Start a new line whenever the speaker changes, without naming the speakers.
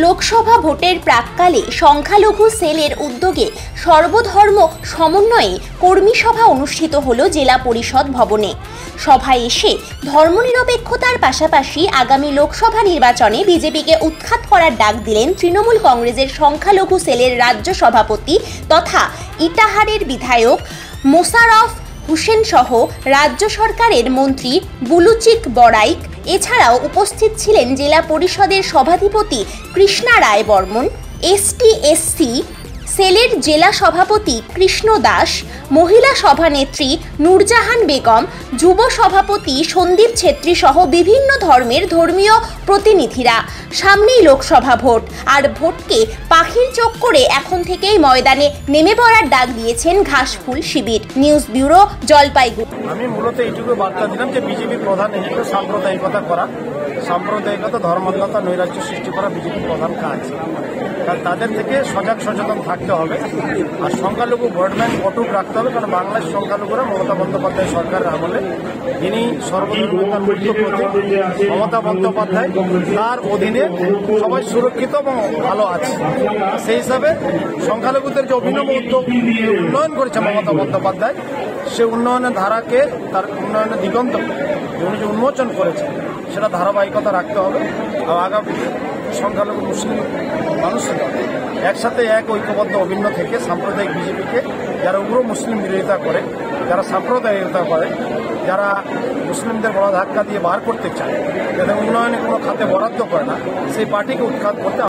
লোকসভা ভোটের প্রাক্কালে সংখ্যালঘু সেলের উদ্যোগে সর্বধর্ম সমন্বয়ে কর্মী সভা অনুষ্ঠিত হলো জেলা পরিষদ ভবনে। সভায় এসে ধর্মনিরপেক্ষতার পাশাপাশি আগামী লোকসভা নির্বাচনে বিজেপিকে উৎখাত করার ডাক দিলেন তৃণমূল কংগ্রেসের সংখ্যালঘু সেলের রাজ্য সভাপতি তথা ইটাহারের বিধায়ক মোশাররফ হোসেন সহ রাজ্য সরকারের মন্ত্রী বুলুচিক বড়াইক। এছাড়াও উপস্থিত ছিলেন জেলা পরিষদের সভাধিপতি কৃষ্ণা রায় বর্মন, এসটি/এসসি সেলের জেলা সভাপতি কৃষ্ণ দাস, মহিলা সভানেত্রী নূরজাহান বেগম, যুব সভাপতি সন্দীপ ছেত্রী সহ বিভিন্ন ধর্মের ধর্মীয় প্রতিনিধিরা। সামনেই লোকসভা ভোট, আর ভোটকে পাখির চোখ করে এখন থেকেই ময়দানে নেমে পড়ার ডাক দিয়েছেন ঘাসফুল শিবির। News bureau, Jalpaiguri.
আমি মূলত এইটুকু বার্তা দিলাম যে বিজেপি প্রধান হিসেবে সাম্প্রদায়িকতা করা, সাম্প্রদায়িকতা, ধর্মান্ধতা, নৈরাজ্য সৃষ্টি করা বিজেপির প্রধান কাজ। কারণ তাদের থেকে সচেতন থাকতে হবে, আর সংখ্যালঘু ভোট ব্যাংক অটুট রাখতে হবে। কারণ বাংলাদেশ সংখ্যালঘুরা মমতা বন্দ্যোপাধ্যায় সরকারের আমলে যিনি সর্বধর্মের মূল্য প্রতীক মমতা বন্দ্যোপাধ্যায়, তার অধীনে সবাই সুরক্ষিত এবং ভালো আছে। সেই হিসাবে সংখ্যালঘুদের যে অভিনব উদ্যোগ উন্নয়ন করেছে মমতা বন্দ্যোপাধ্যায়, সে উন্নয়নের ধারাকে, তার উন্নয়নের দিগন্ত উনি যে উন্মোচন করেছে সেটা ধারাবাহিকতা রাখতে হবে। আর আগামী সংখ্যালঘু মুসলিম মানুষরা একসাথে ঐক্যবদ্ধ অভিন্ন থেকে সাম্প্রদায়িক বিজেপিকে, যারা উগ্র মুসলিম বিরোধিতা করে, যারা সাম্প্রদায়িকতা করে, যারা মুসলিমদের বড় ধাক্কা দিয়ে বার করতে চায়, যাদের উন্নয়নে কোনো খাতে বরাদ্দ করে না, সেই পার্টিকে উৎখাত করতে